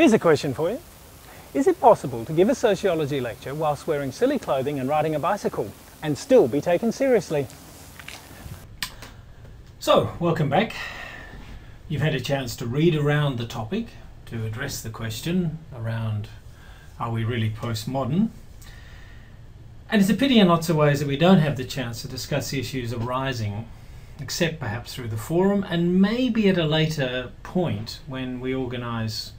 Here's a question for you. Is it possible to give a sociology lecture whilst wearing silly clothing and riding a bicycle and still be taken seriously? So, welcome back. You've had a chance to read around the topic, to address the question around, are we really postmodern? And it's a pity in lots of ways that we don't have the chance to discuss the issues arising, except perhaps through the forum, and maybe at a later point when we organise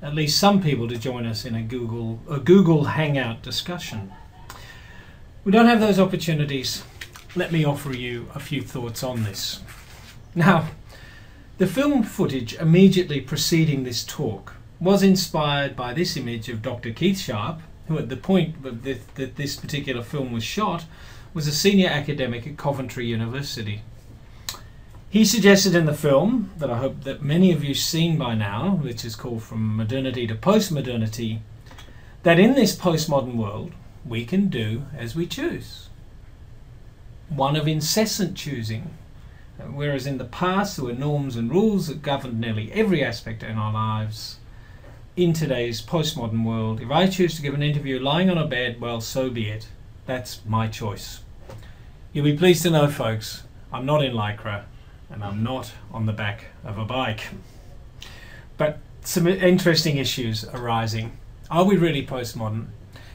at least some people to join us in a Google Hangout discussion. We don't have those opportunities. Let me offer you a few thoughts on this. Now, the film footage immediately preceding this talk was inspired by this image of Dr. Keith Sharp, who at the point that this particular film was shot was a senior academic at Coventry University. He suggested in the film, that I hope that many of you have seen by now, which is called From Modernity to Postmodernity, that in this postmodern world we can do as we choose. One of incessant choosing. Whereas in the past there were norms and rules that governed nearly every aspect in our lives, in today's postmodern world, if I choose to give an interview lying on a bed, well, so be it. That's my choice. You'll be pleased to know, folks, I'm not in Lycra and I'm not on the back of a bike. But some interesting issues arising. Are we really postmodern?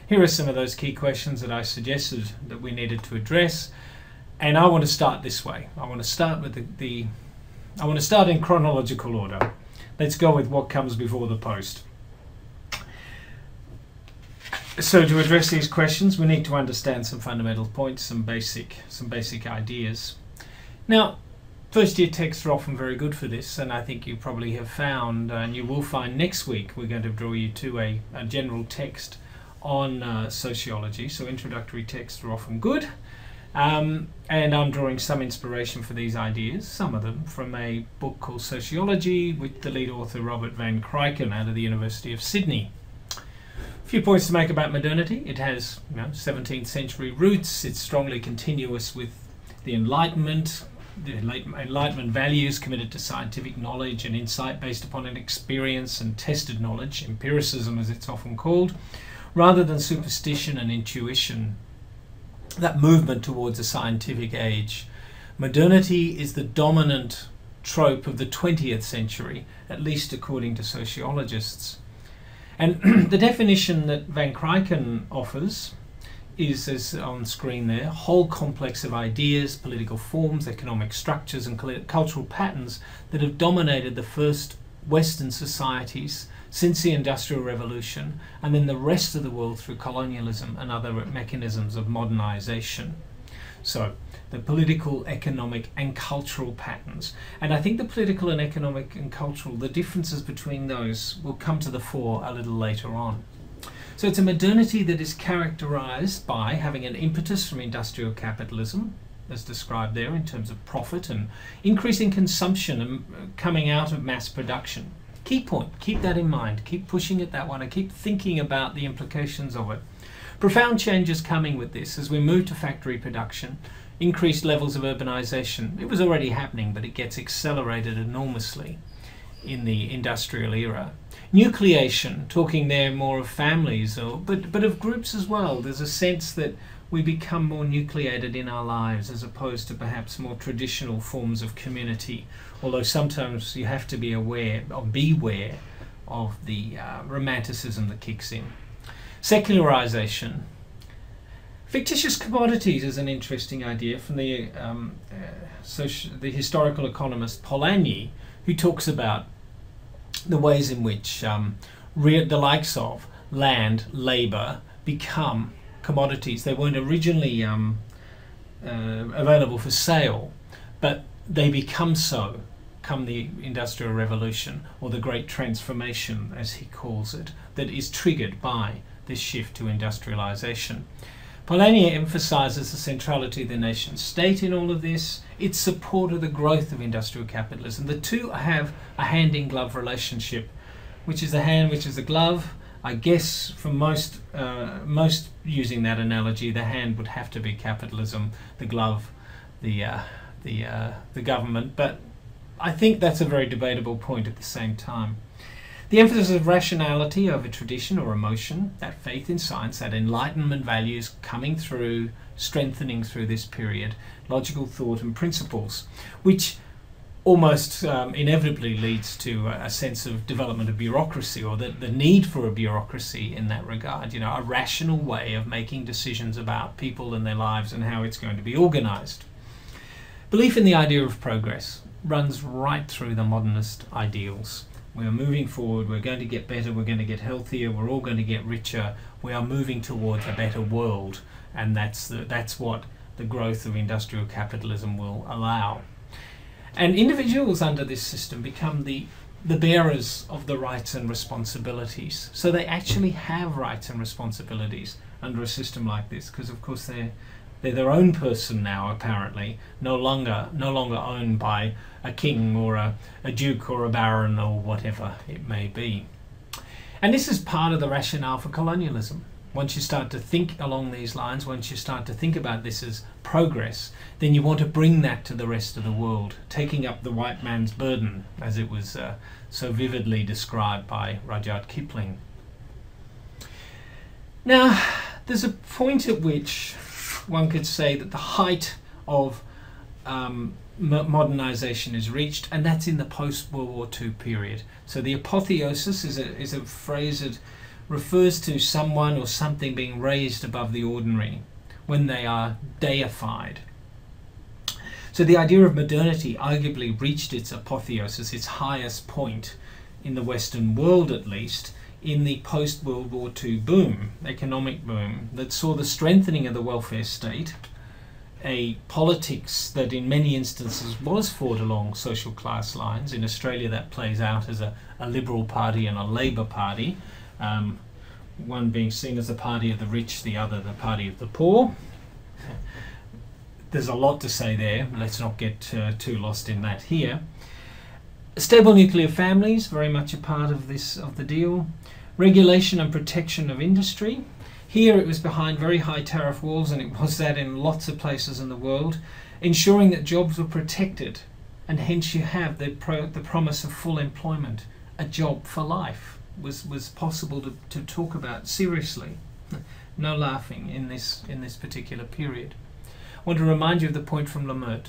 Here are some of those key questions that I suggested that we needed to address. And I want to start this way. I want to start with I want to start in chronological order. Let's go with what comes before the post. So to address these questions, we need to understand some fundamental points, some basic ideas. Now, first year texts are often very good for this, and I think you probably have found, and you will find next week, we're going to draw you to a general text on sociology. So introductory texts are often good. And I'm drawing some inspiration for these ideas, some of them from a book called Sociology with the lead author Robert van Krijken out of the University of Sydney. A few points to make about modernity. It has 17th century roots. It's strongly continuous with the Enlightenment values committed to scientific knowledge and insight based upon an experience and tested knowledge, empiricism as it's often called, rather than superstition and intuition. That movement towards a scientific age. Modernity is the dominant trope of the 20th century, at least according to sociologists. And the definition that Van Krijken offers is, as on screen there, a whole complex of ideas, political forms, economic structures and cultural patterns that have dominated the first Western societies since the Industrial Revolution, and then the rest of the world through colonialism and other mechanisms of modernization. So, the political, economic and cultural patterns. And I think the political and economic and cultural, the differences between those will come to the fore a little later on. So it's a modernity that is characterized by having an impetus from industrial capitalism, as described there in terms of profit and increasing consumption and coming out of mass production. Key point, keep that in mind, keep pushing it that one and keep thinking about the implications of it. Profound changes coming with this as we move to factory production, increased levels of urbanization. It was already happening, but it gets accelerated enormously in the industrial era. Nucleation, talking there more of families, but of groups as well. There's a sense that we become more nucleated in our lives as opposed to perhaps more traditional forms of community, although sometimes you have to be aware or beware of the romanticism that kicks in. Secularization. Fictitious commodities is an interesting idea from the historical economist Polanyi, who talks about the ways in which the likes of land, labour become commodities. They weren't originally available for sale, but they become so come the Industrial Revolution, or the Great Transformation as he calls it, that is triggered by this shift to industrialization. Polanyi emphasizes the centrality of the nation state in all of this, its support of the growth of industrial capitalism. The two have a hand-in-glove relationship, which is the hand, which is the glove. I guess for most using that analogy, the hand would have to be capitalism, the glove, the government. But I think that's a very debatable point at the same time. The emphasis of rationality over tradition or emotion, that faith in science, that enlightenment values coming through, strengthening through this period, logical thought and principles, which almost inevitably leads to a sense of development of bureaucracy, or the need for a bureaucracy in that regard, you know, a rational way of making decisions about people and their lives and how it's going to be organized. Belief in the idea of progress runs right through the modernist ideals. We are moving forward, we're going to get better, we're going to get healthier, we're all going to get richer, we are moving towards a better world, and that's what the growth of industrial capitalism will allow. And individuals under this system become the bearers of the rights and responsibilities. So they actually have rights and responsibilities under a system like this, because of course they're their own person now, apparently, no longer owned by a king or a duke or a baron or whatever it may be. And this is part of the rationale for colonialism. Once you start to think along these lines, once you start to think about this as progress, then you want to bring that to the rest of the world, taking up the white man's burden, as it was so vividly described by Rudyard Kipling. Now, there's a point at which one could say that the height of modernization is reached, and that's in the post-World War II period. So the apotheosis is a phrase that refers to someone or something being raised above the ordinary, when they are deified. So the idea of modernity arguably reached its apotheosis, its highest point in the Western world at least, in the post-World War II boom, economic boom, that saw the strengthening of the welfare state, a politics that in many instances was fought along social class lines. In Australia that plays out as a Liberal Party and a Labor Party, one being seen as the party of the rich, the other the party of the poor. There's a lot to say there, let's not get too lost in that here. Stable nuclear families, very much a part of the deal. Regulation and protection of industry. Here it was behind very high tariff walls, and it was that in lots of places in the world, ensuring that jobs were protected, and hence you have the promise of full employment. A job for life was possible to talk about seriously. No laughing in this particular period. I want to remind you of the point from Lemert.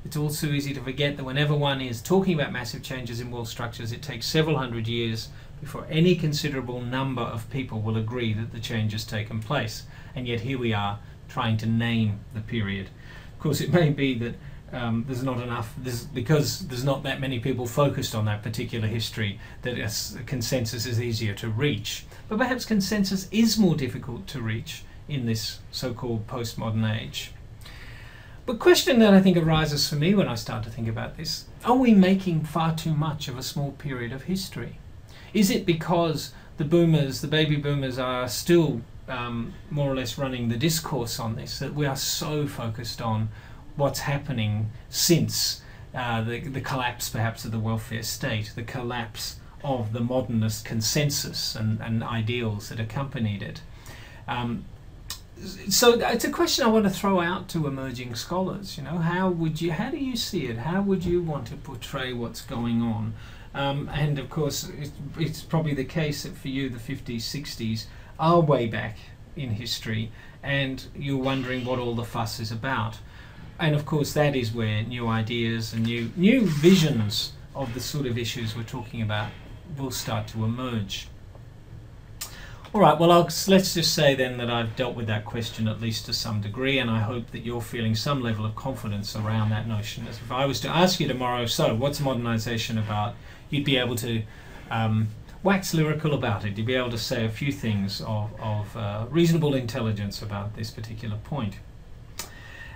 It's also easy to forget that whenever one is talking about massive changes in world structures, it takes several hundred years before any considerable number of people will agree that the change has taken place. And yet here we are trying to name the period. Of course, it may be that there's not enough, because there's not that many people focused on that particular history, that a consensus is easier to reach. But perhaps consensus is more difficult to reach in this so-called postmodern age. But question that I think arises for me when I start to think about this: are we making far too much of a small period of history? Is it because the baby boomers are still more or less running the discourse on this, that we are so focused on what's happening since the collapse perhaps of the welfare state, the collapse of the modernist consensus and ideals that accompanied it? So it's a question I want to throw out to emerging scholars. You know, how do you see it? How would you want to portray what's going on? And of course, it's probably the case that for you the 50s, 60s are way back in history, and you're wondering what all the fuss is about. And of course, that is where new ideas and new visions of the sort of issues we're talking about will start to emerge. All right, well, let's just say then that I've dealt with that question at least to some degree, and I hope that you're feeling some level of confidence around that notion. As if I was to ask you tomorrow, so what's modernization about? You'd be able to wax lyrical about it. You'd be able to say a few things of reasonable intelligence about this particular point.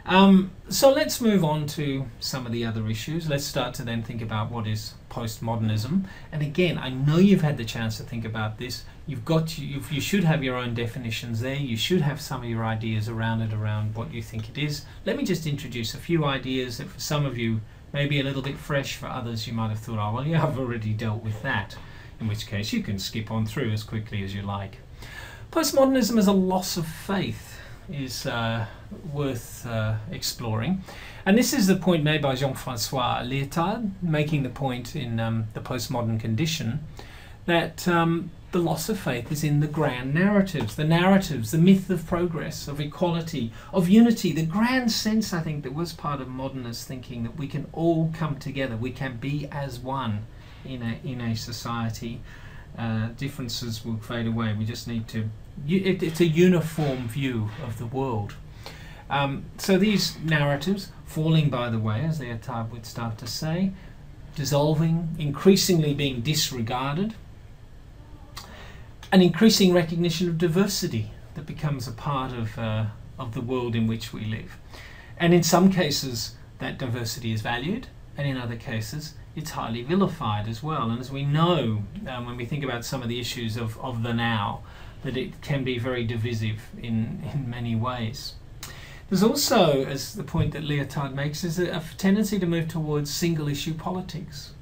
So let's move on to some of the other issues. Let's start to then think about what is postmodernism. And again, I know you've had the chance to think about this. You should have your own definitions there. You should have some of your ideas around what you think it is. Let me just introduce a few ideas that for some of you may be a little bit fresh. For others, you might have thought, oh, well, yeah, I've already dealt with that. In which case, you can skip on through as quickly as you like. Postmodernism is a loss of faith is worth exploring. And this is the point made by Jean-François Lyotard, making the point in The Postmodern Condition, that the loss of faith is in the grand narratives, the myth of progress, of equality, of unity, the grand sense, I think, that was part of modernist thinking, that we can all come together, we can be as one in a society. Differences will fade away. We just need to... It's a uniform view of the world. So these narratives, falling by the way, as Leotard would start to say, dissolving, increasingly being disregarded, an increasing recognition of diversity that becomes a part of the world in which we live. And in some cases that diversity is valued, and in other cases it's highly vilified as well. And as we know, when we think about some of the issues of the now, that it can be very divisive in many ways. There's also, as the point that Leotard makes, is a tendency to move towards single issue politics,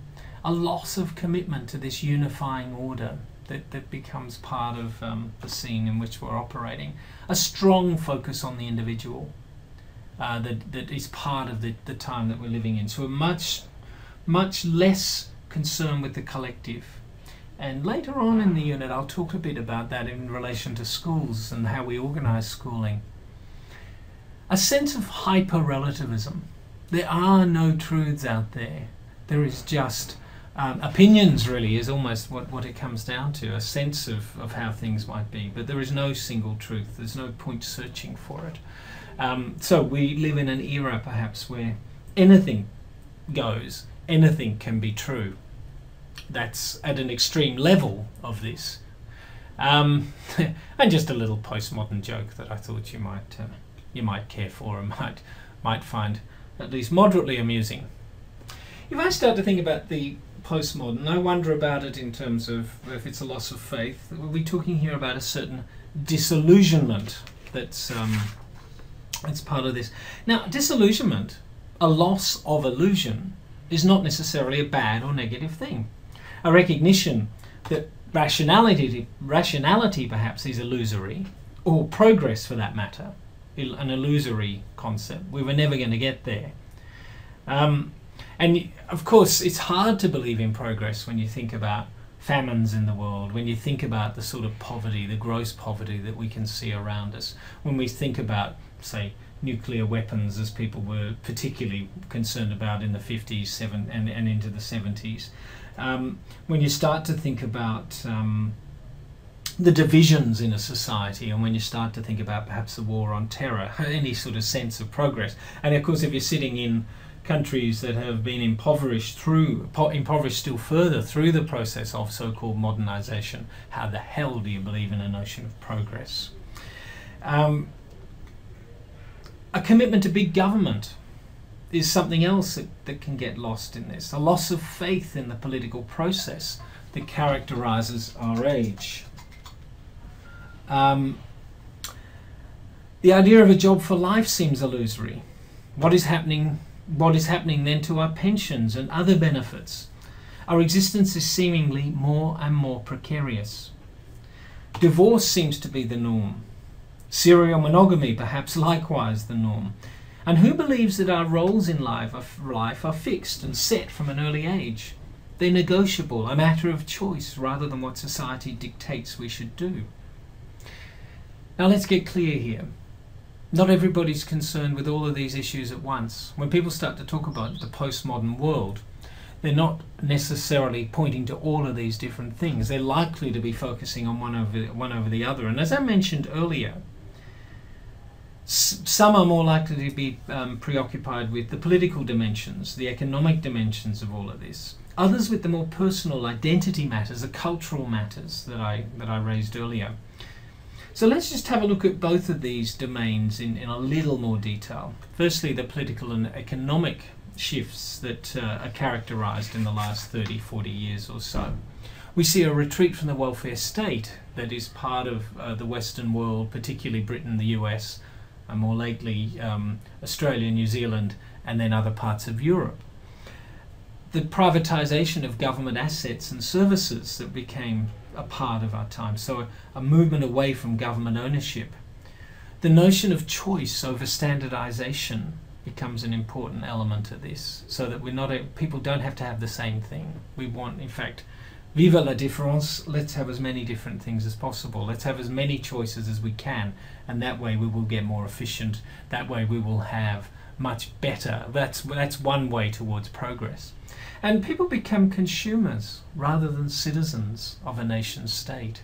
a loss of commitment to this unifying order that becomes part of the scene in which we're operating, a strong focus on the individual that is part of the time that we're living in. So we're much less concerned with the collective. And later on in the unit I'll talk a bit about that in relation to schools and how we organise schooling. A sense of hyper-relativism. There are no truths out there. There is just opinions, really, is almost what it comes down to, a sense of how things might be. But there is no single truth. There's no point searching for it. So we live in an era, perhaps, where anything goes, anything can be true. That's at an extreme level of this. And just a little postmodern joke that I thought you might care for and might find at least moderately amusing. If I start to think about the postmodern, I wonder about it in terms of if it's a loss of faith. Are we talking here about a certain disillusionment that's part of this? Now, disillusionment, a loss of illusion, is not necessarily a bad or negative thing. A recognition that rationality perhaps is illusory, or progress for that matter, an illusory concept. We were never going to get there. And of course it's hard to believe in progress when you think about famines in the world, when you think about the sort of poverty, the gross poverty that we can see around us, when we think about, say, nuclear weapons, as people were particularly concerned about in the 50s and into the 70s. When you start to think about the divisions in a society, and when you start to think about perhaps the war on terror, any sort of sense of progress. And of course if you're sitting in countries that have been impoverished still further through the process of so-called modernization, how the hell do you believe in a notion of progress? A commitment to big government is something else that can get lost in this. A loss of faith in the political process that characterizes our age. The idea of a job for life seems illusory. What is happening then to our pensions and other benefits? Our existence is seemingly more and more precarious. Divorce seems to be the norm. Serial monogamy perhaps likewise the norm. And who believes that our roles in life are fixed and set from an early age? They're negotiable, a matter of choice rather than what society dictates we should do. Now let's get clear here. Not everybody's concerned with all of these issues at once. When people start to talk about the postmodern world, they're not necessarily pointing to all of these different things. They're likely to be focusing on one over the other. And as I mentioned earlier, some are more likely to be preoccupied with the political dimensions, the economic dimensions of all of this. Others with the more personal identity matters, the cultural matters that I raised earlier. So let's just have a look at both of these domains in a little more detail. Firstly, the political and economic shifts that are characterized in the last 30, 40 years or so. We see a retreat from the welfare state that is part of the Western world, particularly Britain, the US, and more lately Australia, New Zealand, and then other parts of Europe. The privatization of government assets and services that became a part of our time, so a movement away from government ownership. The notion of choice over standardization becomes an important element of this, so that people don't have to have the same thing. We want, in fact, Vive la différence, let's have as many different things as possible. Let's have as many choices as we can, and that way we will get more efficient. That way we will have much better. That's one way towards progress. And people become consumers rather than citizens of a nation state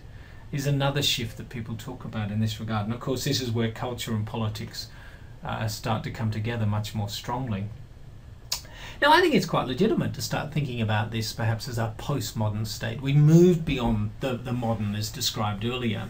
is another shift that people talk about in this regard. And of course this is where culture and politics start to come together much more strongly. Now I think it's quite legitimate to start thinking about this perhaps as a postmodern state. We moved beyond the modern as described earlier.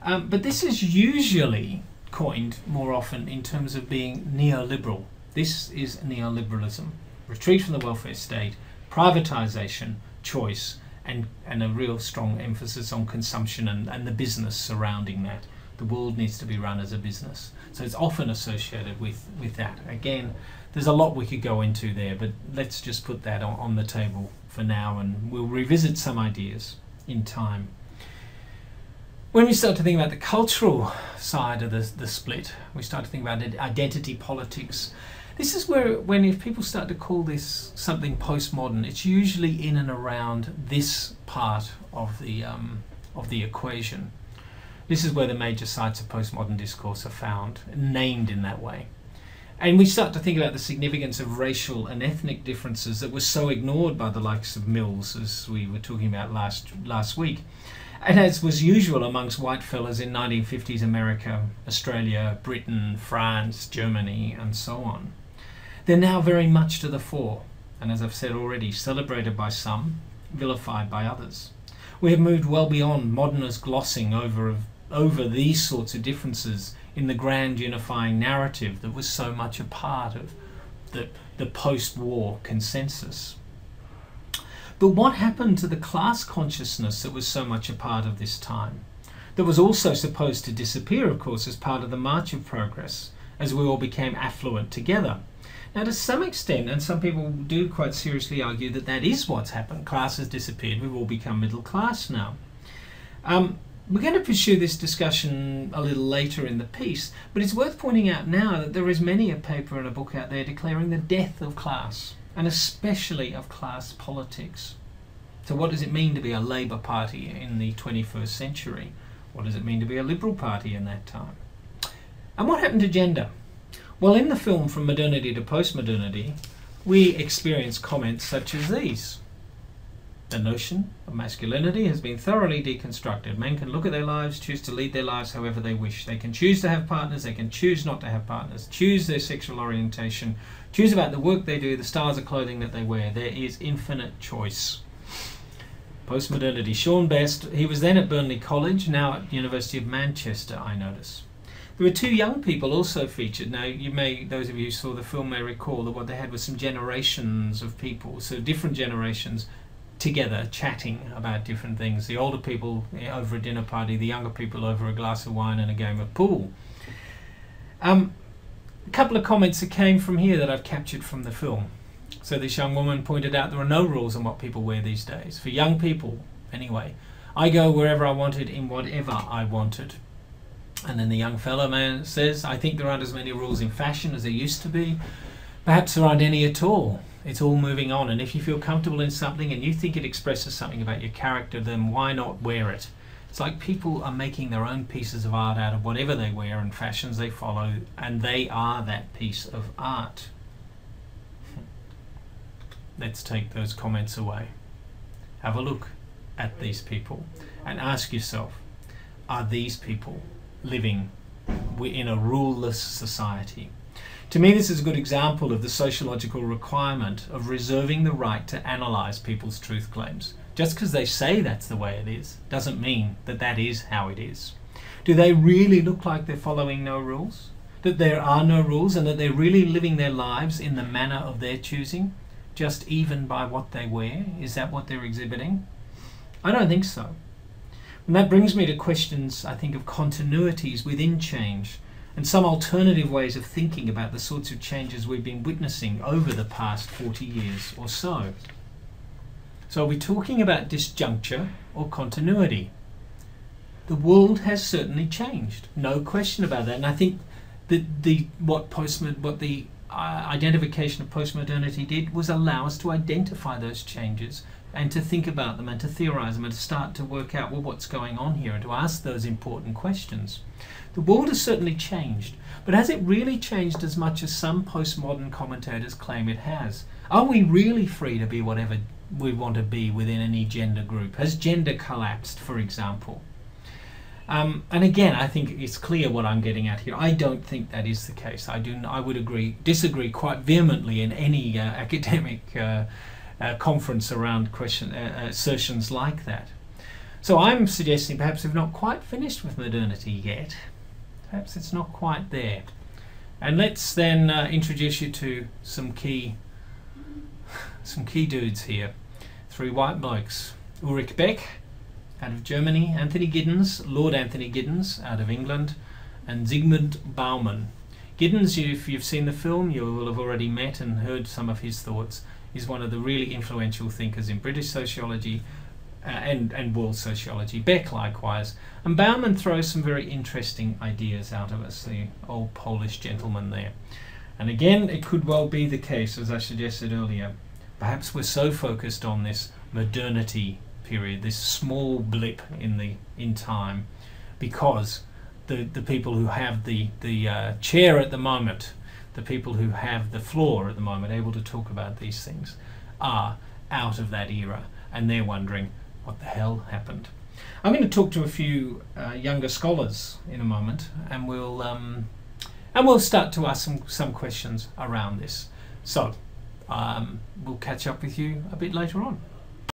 But this is usually coined more often in terms of being neoliberal. This is neoliberalism. Retreat from the welfare state, privatisation, choice, and a real strong emphasis on consumption and the business surrounding that. The world needs to be run as a business. So it's often associated with that. Again, there's a lot we could go into there, but let's just put that on the table for now, and we'll revisit some ideas in time. When we start to think about the cultural side of the split, we start to think about identity politics. This is where, if people start to call this something postmodern, it's usually in and around this part of the equation. This is where the major sites of postmodern discourse are found, named in that way. And we start to think about the significance of racial and ethnic differences that were so ignored by the likes of Mills, as we were talking about last week. And as was usual amongst white fellas in 1950s America, Australia, Britain, France, Germany, and so on. They're now very much to the fore, and as I've said already, celebrated by some, vilified by others. We have moved well beyond modernist glossing over these sorts of differences in the grand unifying narrative that was so much a part of the post-war consensus. But what happened to the class consciousness that was so much a part of this time? That was also supposed to disappear, of course, as part of the march of progress, as we all became affluent together. Now, to some extent, and some people do quite seriously argue that that is what's happened. Class has disappeared. We've all become middle class now. We're going to pursue this discussion a little later in the piece, but it's worth pointing out now that there is many a paper and a book out there declaring the death of class, and especially of class politics. So what does it mean to be a Labour Party in the 21st century? What does it mean to be a Liberal Party in that time? And what happened to gender? Well, in the film From Modernity to Postmodernity, we experience comments such as these. The notion of masculinity has been thoroughly deconstructed. Men can look at their lives, choose to lead their lives however they wish. They can choose to have partners, they can choose not to have partners, choose their sexual orientation, choose about the work they do, the styles of clothing that they wear. There is infinite choice. Postmodernity. Sean Best, he was then at Burnley College, now at the University of Manchester, I notice. There were two young people also featured. Now, those of you who saw the film may recall that what they had was some generations of people, so different generations together chatting about different things. The older people over a dinner party, the younger people over a glass of wine and a game of pool. A couple of comments that came from here that I've captured from the film. So this young woman pointed out there are no rules on what people wear these days. For young people, anyway. I go wherever I wanted in whatever I wanted. And then the young fellow man says, I think there aren't as many rules in fashion as there used to be. Perhaps there aren't any at all. It's all moving on, and if you feel comfortable in something and you think it expresses something about your character, then why not wear it? It's like people are making their own pieces of art out of whatever they wear and fashions they follow, and they are that piece of art. Let's take those comments away. Have a look at these people and ask yourself, are these people living in a ruleless society? To me, this is a good example of the sociological requirement of reserving the right to analyse people's truth claims. Just because they say that's the way it is, doesn't mean that that is how it is. Do they really look like they're following no rules? That there are no rules and that they're really living their lives in the manner of their choosing, just even by what they wear? Is that what they're exhibiting? I don't think so. And that brings me to questions, I think, of continuities within change, and some alternative ways of thinking about the sorts of changes we've been witnessing over the past 40 years or so. So are we talking about disjuncture or continuity? The world has certainly changed, no question about that. And I think that what the identification of postmodernity did was allow us to identify those changes and to think about them and to theorize them and to start to work out, well, what's going on here, and to ask those important questions. The world has certainly changed, but has it really changed as much as some postmodern commentators claim it has? Are we really free to be whatever we want to be within any gender group? Has gender collapsed, for example? And again, I think it's clear what I'm getting at here. I don't think that is the case. I would disagree quite vehemently in any academic conference around assertions like that. So I'm suggesting perhaps we've not quite finished with modernity yet. Perhaps it's not quite there. And let's then introduce you to some key dudes here. Three white blokes. Ulrich Beck out of Germany, Anthony Giddens, Lord Anthony Giddens out of England, and Zygmunt Bauman. Giddens, if you've seen the film, you will have already met and heard some of his thoughts. He's one of the really influential thinkers in British sociology and world sociology. Beck likewise. And Bauman throws some very interesting ideas out of us, the old Polish gentleman there. And again, it could well be the case, as I suggested earlier. Perhaps we're so focused on this modernity period, this small blip in time, because the people who have the chair at the moment, the people who have the floor at the moment, able to talk about these things, are out of that era, and they're wondering what the hell happened. I'm going to talk to a few younger scholars in a moment, and we'll start to ask some questions around this. So we'll catch up with you a bit later on.